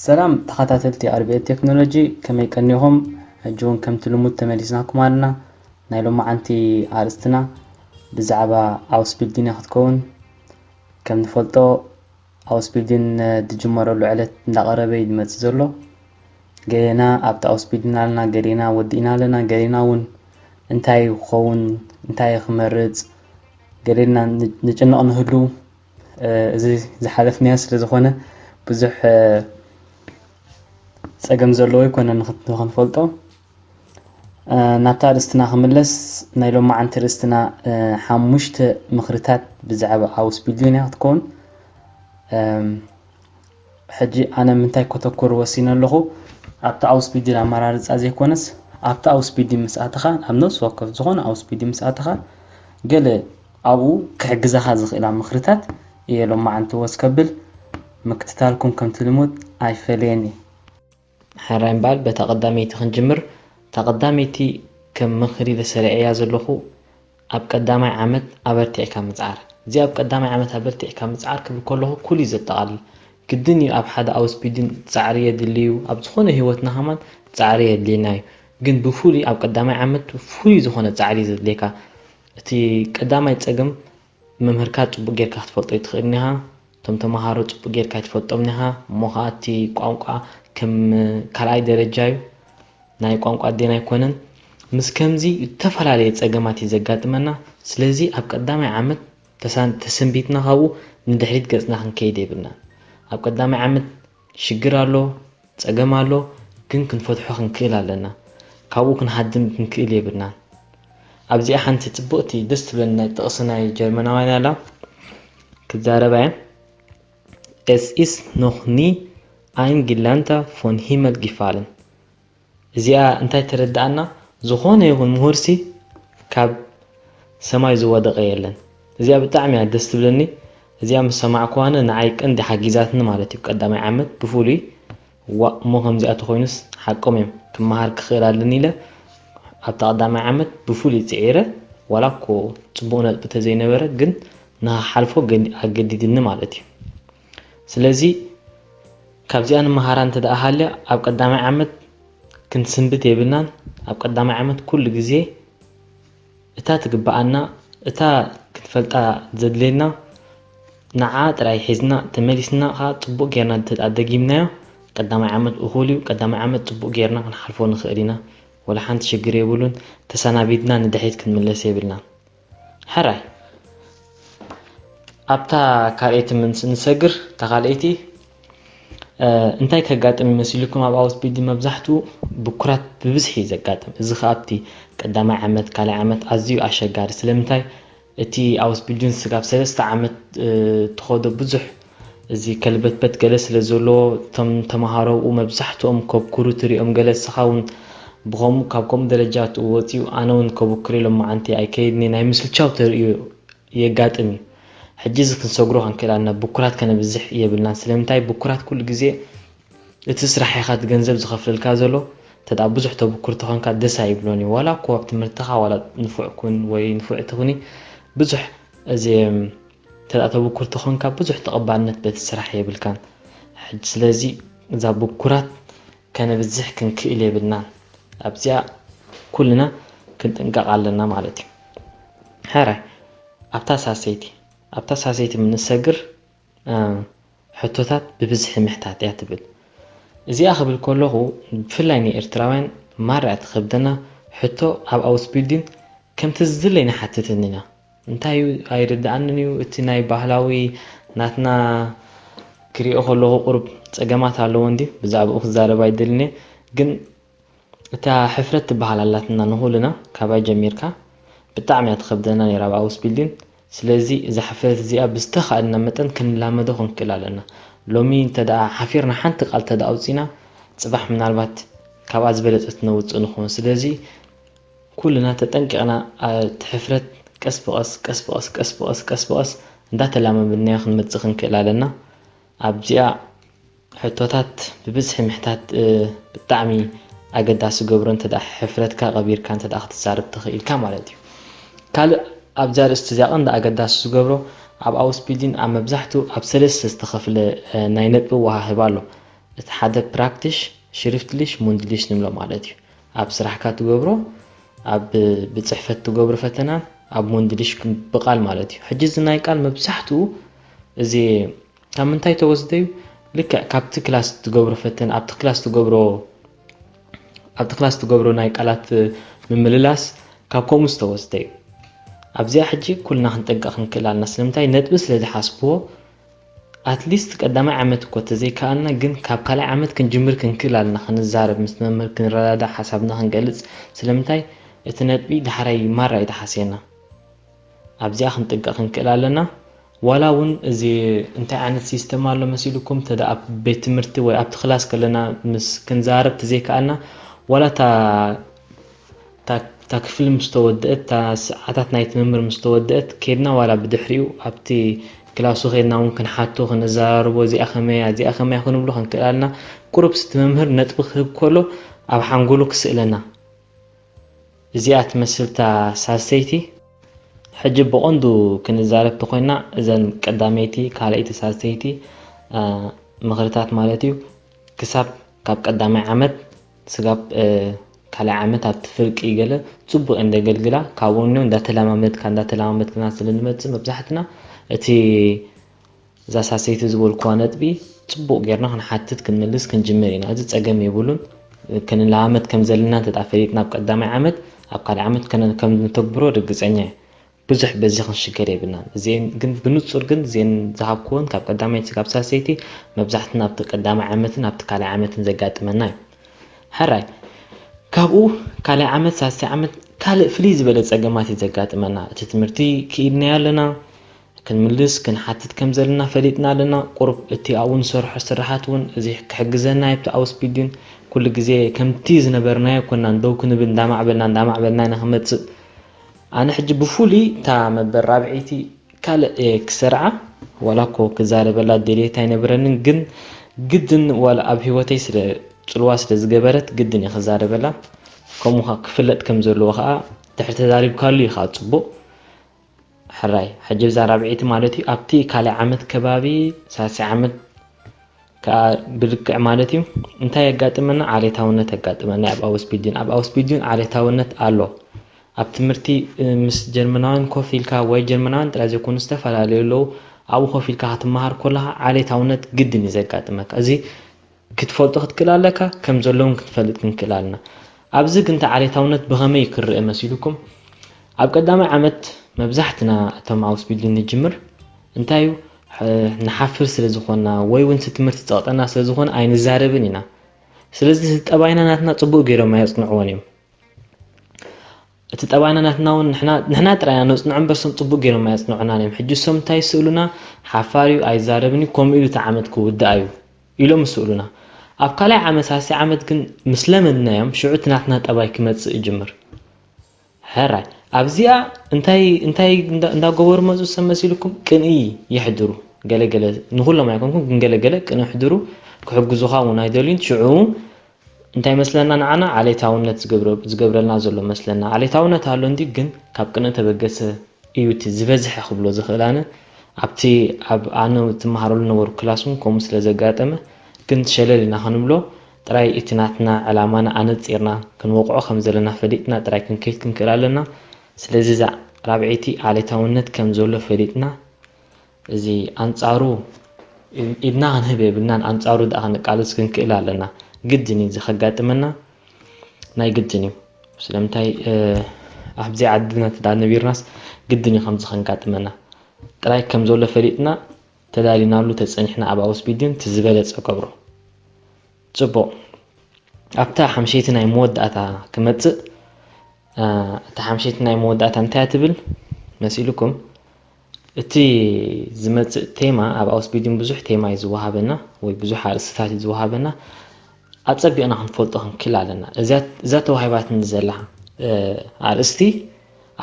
سلام تخاتاتلتي أربية تكنولوجي كما يكنيهم جون كم تلمود تماريزناكم عنا نايلو معنتي عارستنا بزعبا أوس بيلدين ياخدكون كم نفلتو أوس بيلدين دجمرو لعلت نقربي دمتزولو قرينا أبتا أوس بيلدين لنا قرينا ودينا لنا قرينا ون انتاي خون انتاي خمرز قرينا نجنق نهلو زي حالف ناس لزخونة بزح سأقم زلوي كنا نخنفلطو نابتا رستنا خملس نايلو معنتي رستنا حموشت مخرتات بزعبا أوس بيلدين تكون حجي أنا منتاي كتكور وسينا لغو أبتا أوس بيلدين أمرارز أزي كونس أبتا أوس بيلدين مساعتخا أمنوس وقف زغون أوس بيلدين مساعتخا قال أبو كحجزا خازخ إلى مخرتات يلو معنتي واسكبل مكتتالكم كم تلمود أي فليني حرام بال بتقدميتي خنجمر تقدميتي كم مخري لسرعية زلخو أب قدامي عمد أبرتي كم مزعر زي أب قدامي عمد أبرتي كم مزعر كله كل زتقال كدني أب حدا أو سبيدين تعريه دليو أب زخونه هوتنا همان تعريه دليناي جن بفولي أب قدامي عمد فولي زخونه تعريه دليكا تي قدامي تسقم ممهركات بغير كتفلطي تخينها تم تمهارو بغير كتفلطمنها موهاتي قانقا كم كلاي درجايو ناي قانقا دينا يكونن مسكمزي تفعلالي تصقماتي زقاتمنا سلازي اب قدامي عمد تسنبيتنا هاو ندحريت قصنا خنكيد يبلنا اب قدامي عمد شجرالو تصقمالو كن كنفتحو خنكيل لنا كاو كنحدم خنكيل يبلنا ابزي حنت تبوتي دست لنا تقصنا جرمناوين لا كزارباين es ist noch nie ein Gelernter von Himmel gefallen. زي انتي تردأنا زخونه يكون مهرسي كاب سماي زوادق يلن زي بتعمي عدست بلني زي مسمعكو انا نعيك عندي حاجيزاتنا مالتي قدامي عمد بفولي ومهم زي اتخوينس حقهم يم كمهار كخيرالني له حتى قدامي عمد بفولي تعيره ولاكو تبونا بتزي نبره جن نا حلفو اجديدن مالتي سلازي كابزي أنا مهاران تدأهالي أب قدامي عمد كنت سنبت يبنان أب قدامي عمد كل جزي إتا تقبعنا إتا كنت فلتا زدلينا نعات راي حزنا تماليسنا ها طبو جيرنا تتقدقيمنا قدامي عمد أخولي وقدامي عمد طبو جيرنا نحرفو نخيرنا ولا حانت شجري يقولون تسانابيدنا ندحيت كنت ملسي يبلنا حراي أبتا كاريت من سنسجر تغاليتي انتاي كقاتم يمثلكم اب اوس بيدي مبزحتو بكرات ببزحي زقاتم اذا خابتي قدامي عمد كالي عمد ازيو اشغار سلمتاي اتي اوس بيدين سقاب 3 عمد تخودو بزح ازي كلبت بت جلس لزولو تم تمهارو ومبزحتهم كوبكرو تريهم جلس خاون بغم كابكم درجات ووتيو انا ون كوبكري لما انتي اي كيدني ناي مثل تشاوتر يقاتمي حجز كنسغرو هنكلنا بكرات كان بزح يبلنا سلمتاي بكرات كل جزء تسرح ياخد جنزب زخفللكا زلو تدا بزح تبكرت هانكا دسا يبلوني ولا كوبت مرتخا ولا نفعكون وي نفعتوني بزح زي تدا تبكرت هانكا بزح تقبلنت بتسرح يبلكان حج سلازي اذا بكرات كان بزح كنكيل يبلنا ابزيا كلنا كنت انققالنا مالتي حرا ابتا ساسيتي أبتا ساسيتي من السجر حتوتات ببزح محتات يعتبل زي أخبر كله بفلاني إرتراوين مرة خبدنا حتو أب أو سبيدين كم تزدلين حتى تنينا انتايو أيرد عنني واتناي بحلاوي ناتنا كري أخله قرب تجمعات على وندي بزعب أخ زارب يدلني جن تا حفرت بحلالاتنا نهولنا كباي جميركا بتعمي تخبدنا يراب أو سبيدين سلازي إذا حفرت زي بستخدنا متن كن لامده خنكلالنا لومي تدا حفيرنا حنت قال تدا أوصينا صباح من البات كواز بلت تنوت نخون سلازي كلنا تتنقنا تحفرت كسبقس ندات لما بدنا ياخذ متسخن كلالنا أبجيا حتوتات ببزح محتات بالطعمي أقداس جبرن تدا حفرت كغبير كان تدا أخذ سعر تخيل كامالتي كال أبزار استزاقن دا أقداس سجبرو أب أوس بيدين أم بزحتو أب سلس استخفل ناينت وهاهبالو ሓደ ፕራክቲሽ ሽሪፍትሊሽ ሙንድሊሽ ንብሎ ማለት እዩ ኣብ ስራሕካ ትገብሮ ኣብ ብጽሕፈት ትገብሮ ፈተና ኣብ ሙንድሊሽ ብቃል ማለት እዩ ሕጂ ዝናይ ቃል መብዛሕትኡ እዚ ካብ ምንታይ ተወስደዩ ልክዕ ካብቲ ክላስ ትገብሮ ፈተና ኣብቲ ክላስ ትገብሮ ናይ ቃላት ምምልላስ ካብ ከምኡ ዝተወስደዩ ኣብዚያ ሕጂ ኩልና ክንጠንቀቕ ክንክእል ኣለና ስለምንታይ ነጥቢ ስለዝሓስብዎ ኣትሊስት ቀዳማይ ዓመት እኮ ተዘይከኣልና ግን ካብ ካልኣይ ዓመት ክንጅምር ክንክእል ኣለና ክንዛረብ ምስ መምህር ክንረዳዳ ሓሳብና ክንገልጽ ስለምንታይ እቲ ነጥቢ ድሕራይ ይማራ ይተሓስየና ኣብዚኣ ክንጥንቀቕ ክንክእል ኣለና ዋላ እውን እዚ እንታይ ዓይነት ሲስተም ኣሎ መሲልኩም ተዳ ኣብ ቤት ትምህርቲ ወይ ኣብቲ ክላስ ከለና ምስ ክንዛረብ ተዘይከኣልና ዋላ تا ክፍል مستودات تا ساعات نايت ممر مستودات كيدنا ولا بدحريو ابتي كلاسو خيدنا ممكن حاتو خنزاربو زي اخميا خنبلو خنكلالنا قرب ست ممر نطبخ كله اب حنقولو كسئلنا زيات مسلتا ساسيتي حجب بقندو كنزارب تخوينا اذن قداميتي كاليتي ساسيتي مغرتات مالتيو كساب كاب قدامي عمد سغاب ካልኣይ ዓመት ኣብ ትፍርቂ ገለ ጽቡቕ እንደገልግላ ካብኡኑ እንዳተለማመድካ ስለንመጽእ መብዛሕትና እቲ ዛሳሰይቲ ዝበልኩዋ ነጥቢ ጽቡቕ ጌርና ክንሓትት ክንመልስ ክንጅምር ኢና እዚ ጸገም ይብሉን ክንለማመድ ከም ዘለና ተጣፈሪጥና ኣብ ቀዳማይ ዓመት ኣብ ካልኣይ ዓመት ከም ንተግብሮ ርግጸኛ ብዙሕ በዚ ክንሽገር የብልናን እዚን ግን ብንጹር ግን እዚን ዝሃብኩዎን ካብ ቀዳማይ ካብ ሳሰይቲ መብዛሕትና ኣብ ቀዳማይ ዓመትን ኣብ ካልኣይ ዓመትን ዘጋጥመና እዩ ሕራይ ካብኡ ካልኣይ ዓመት ሳሰይ ዓመት ካልእ ፍሊ ዝበለ ጸገማት ይዘጋጥመና እቲ ትምህርቲ ክኢድና ያለና ክንምልስ ክንሓትት ከም ዘለና ፈሊጥና ኣለና ቁርብ እቲ ኣውን ሰርሖ ስራሓት እውን እዚ ክሕግዘና ይብቲ ኣውስፒድን ኩሉ ግዜ ከምቲ ዝነበርናዮ ኮና እንደው ክንብል እንዳማዕበልና ንኽመጽእ ኣነ ሕጂ ብፉሊ ታ መበር ራብዒቲ ካልእ ክሰርዓ ወላኮ ክዛረበላ ደሌታ ይነበረንን ግን ግድን ወላ ኣብ ህይወተይ ስለ ጽልዋ ስለ ዝገበረት ግድን ይኽዛረበላ ከምኡኻ ክፍለጥ ከም ዘለዎ ኸኣ ድሕሪ ተዛሪብካሉ ኢኻ ጽቡቕ ሕራይ ሕጂ ብዛ ራብዒቲ ማለት እዩ ኣብቲ ካልኣይ ዓመት ከባቢ ሳልሳይ ዓመት ብልክዕ ማለት እዩ እንታይ የጋጥመና ዓሌታውነት የጋጥመና ኣብ ኣውስፒድን ዓሌታውነት ኣሎ ኣብ ትምህርቲ ምስ ጀርመናውያን ኮፍ ኢልካ ወይ ጀርመናውያን ጥራይ ዘይኮኑ ዝተፈላለዩ ኣለዉ ኣብኡ ኮፍ ኢልካ ክትመሃር ከለኻ ዓሌታውነት ግድን ይዘጋጥመካ እዚ ክትፈልጦ ክትክእል ኣለካ ከም ዘለውን ክትፈልጥ ክንክእል ኣለና ኣብዚ ግን ዓሌታውነት ብኸመይ ክርአ መሲልኩም ኣብ ቀዳማይ ዓመት መብዛሕትና እቶም ኣውስፒድን ንጅምር እንታይ ንሓፍር ስለ ዝኾና ወይ እውን ትምህርቲ ፀቕጠና ስለ ዝኾነ ኣይንዛረብን ኢና ስለዚ ጠባይና ናትና ጽቡቕ ገይሮም ኣየጽንዕዎን እዮም እቲ ጠባይና ናትና እውን ንሕና ጥራይና ነጽንዖ እምበርሶም ጽቡቕ ገይሮም ኣየጽንዑናን እዮም ሕጂ እሶም እንታይ ይስእሉና ሓፋርዩ ኣይዛረብኒ ከምኡ ኢሉ እቲ ዓመት ክውዳእ እዩ ኢሎም ይስእሉና ኣብ ካልኣይ ዓመት ሳልሳይ ዓመት ግን ምስለመድናዮም ሽዑት ናትና ጠባይ ክመጽእ ይጅምር ሕራይ ኣብዚኣ እንታይ እንዳገበሩ መጹ ሰመሲልኩም ቅንኢ ይሕድሩ ገለገለ ንኹሎም ኣይኮንኩም ግን ገለገለ ቅንኢ ይሕድሩ ክሕግዙኻ እውን ኣይደልዩን ሽዑ እንታይ መስለና ንዓና ዓሌታውነት ዝገብረልና ዘሎ መስለና ዓሌታውነት ኣሎ እንዲ ግን ካብ ቅንኢ ተበገሰ እዩ እቲ ዝበዝሐ ክብሎ ዝኽእላነ ኣብቲ ኣብ ኣነ ትመሃረሉ ነበሩ ክላስን ከምኡ ስለ ዘጋጠመ ግን ሸለል ኢና ክንብሎ ጥራይ እቲ ናትና ዕላማና ኣነፂርና ክንወቕዖ ከም ዘለና ፈሊጥና ጥራይ ክንከይድ ክንክእል ኣለና ስለዚ እዛ ራብዒቲ ዓሌታውነት ከም ዘሎ ፈሊጥና እዚ ኣንጻሩ ኢድና ክንህብ የብልናን ኣንጻሩ ዳኣ ክንቃልስ ክንክእል ኣለና ግድን እዩ ዝኸጋጥመና ናይ ግድን እዩ ስለምንታይ ኣብዚ ዓድና ተዳነቢርናስ ግድን እዩ ከምዚ ክንጋጥመና ጥራይ ከም ዘሎ ፈሊጥና ተዳሊናሉ ተጸኒሕና ኣብ ኣውስፒድን ትዝበለጸ ቀብሮ ጽቡቕ ኣብታ ሓምሸይቲ ናይ መወዳእታ ክመጽእ እታ ሓምሸይቲ ናይ መወዳእታ እንታይ ትብል መሲልኩም እቲ ዝመጽእ ቴማ ኣብ ኣውስፒድን ብዙሕ ቴማ እዩ ዝወሃበና ወይ ብዙሕ ኣርእስታት እዩ ዝወሃበና ኣጸቢቕና ክንፈልጦ ክንክእል ኣለና እዛ ተዋሂባትኒ ዘላ ኣርእስቲ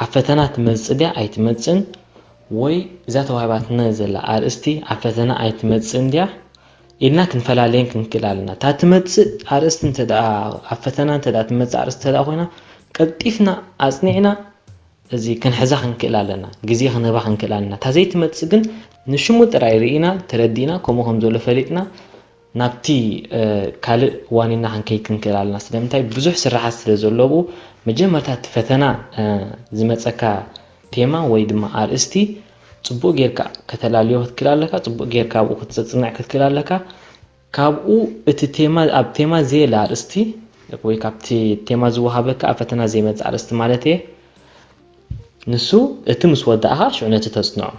ኣብ ፈተና ትመጽእ ድያ ኣይትመጽእን ወይ እዛ ተዋሂባትና ዘላ ኣርእስቲ ኣብ ፈተና ኣይትመጽእን ድያ ኢልና ክንፈላለየን ክንክእል ኣለና እታ ትመጽእ ኣርእስቲ እንተዳ ኣብ ፈተና እንተዳ ትመጽእ ኣርእስቲ እንተዳ ኮይና ቀጢፍና ኣጽኒዕና እዚ ክንሕዛ ክንክእል ኣለና ግዜ ክንህባ ክንክእል ኣለና እታ ዘይትመጽእ ግን ንሽሙ ጥራይ ርኢና ተረዲእና ከምኡ ከም ዘሎ ፈሊጥና نابتي كالي وانينا هنكيد كنكلالنا سلامتاي بزح سرحات سلازولوبو مجمرتات فتنا زمتسكا تيما ويدما ارستي ጽቡቅ ጌርካ ከተላልዮ ክትክላለካ ጽቡቅ ጌርካ ኣብኡ ክትጽጽናዕ ክትክላለካ ካብኡ እቲ ቴማ ኣብ ቴማ ዘላ አርስቲ ወይ ካብቲ ቴማ ዝወሃበካ ኣብ ፈተና ዘይመጽ አርስቲ ማለት እዩ ንሱ እቲ ምስ ወዳእኻ ሽዑነት ተጽንዖ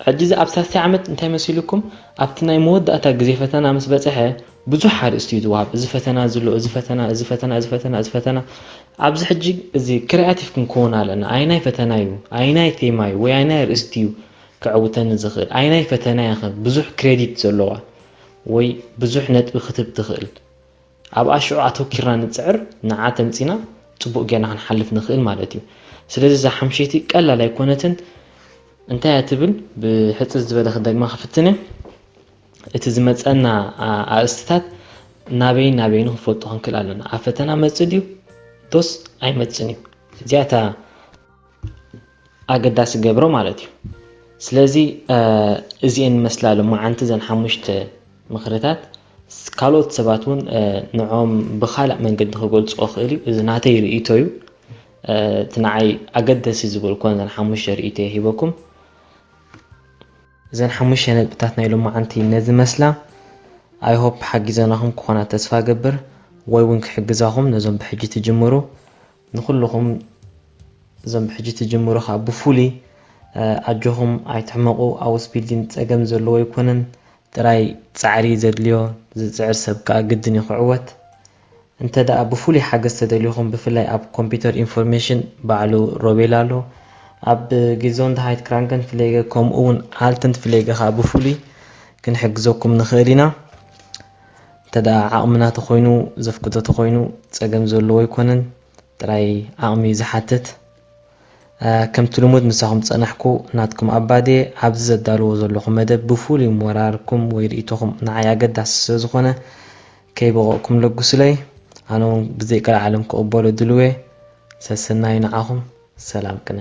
ሕጂ ኣብ ሳልሳይ ዓመት እንታይ መሲልኩም ኣብቲ ናይ መወዳእታ ግዜ ፈተና ምስ በጽሐ ብዙሕ አርስቲ ይወሃብ እዚ ፈተና ዝሎ እዚ ፈተና ኣብዚ ሕጂ እዚ ክሪኤቲቭ ክንኮን ኣለና ኣይናይ ፈተና እዩ ኣይናይ ቴማ እዩ ወይ ኣይናይ አርስቲ እዩ ክዕውተን ዝኽእል ኣይናይ ፈተና ያኸ ብዙሕ ክሬዲት ዘለዋ ወይ ብዙሕ ነጥቢ ክትብ ትኽእል ኣብ ኣሽዑ ኣተኪርና ንጽዕር ንዓ ተምጺና ጽቡቅ ጌርና ክንሓልፍ ንኽእል ማለት እዩ ስለዚ ዛ ሓምሸይቲ ቀላል ኣይኮነትን እንታይ ኣትብል ብሕጽጽ ዝበለ ክደግማ ክፍትነ እቲ ዝመጸና ኣርእስትታት ናበይ ንኽፈልጦ ክንክእል ኣለና ኣብ ፈተና መጽእ ድዩ ዶስ ኣይመጽን እዩ እዚኣታ ኣገዳሲ ገብሮ ማለት እዩ ስለዚ እዚአን መስላሉ ማዓንቲ ዘን ሓሙሽተ ምኽርታት ካልኦት ሰባት እውን ንዖም ብኻልእ መንገዲ ክገልጽዎ ክእል እዩ እዚ ናተይ ርእይቶ እዩ ትንዓይ ኣገዳሲ ዝብልኮን ዘን ሓሙሽተ ርእይቶ ሂበኩም ዘን ሓሙሽተ ነጥብታት ናይ ሎም ማዓንቲ ነዚ መስላ ኣይ ሆፕ ሓጊዘናኹም ክኾና ተስፋ ገብር ወይ እውን ክሕግዛኹም ነዞም ብሕጂ ትጅምሩ ንኹልኹም ዞም ብሕጂ ትጅምሩ ኻ ብፉሊ ኣጆኹም ኣይትሕመቑ ኣውስ ቢልዲን ጸገም ዘለዎ ይኮነን ጥራይ ጻዕሪ ዘድልዮ ዝጽዕር ሰብ ከዓ ግድን ይኽዕወት እንተዳ ብፉሊ ሓገዝ ተደልዩኹም ብፍላይ ኣብ ኮምፒውተር ኢንፎርሜሽን ባዕሉ ሮቤል ኣሎ ኣብ ጊዞን ሃይት ክራንከን ፍሌገ ከምኡ እውን ሃልተንት ፍሌገ ኻ ብፉሊ ክንሕግዘኩም ንኽእል ኢና እንተዳ ዓቕምና ተኾይኑ ዘፍቅዶ ተኾይኑ ጸገም ዘለዎ ይኮነን ጥራይ ዓቕሚ ዝሓትት ከምቲ ልሙድ ንሳኹም ጸናሕኩ ናትኩም ኣባዴ ኣብዚ ዘዳልዎ ዘለኹም መደብ ብፉሊ ሞራርኩም ወይ ርእይቶኹም ንዓይ ኣገዳሲ ስለዝኾነ ከይበቕዕኩም ለጉስለይ ኣነ እውን ብዘይከል ዓለም ክቕበሎ ድልዌ ሰሰናይ ንዓኹም ሰላም ቅነ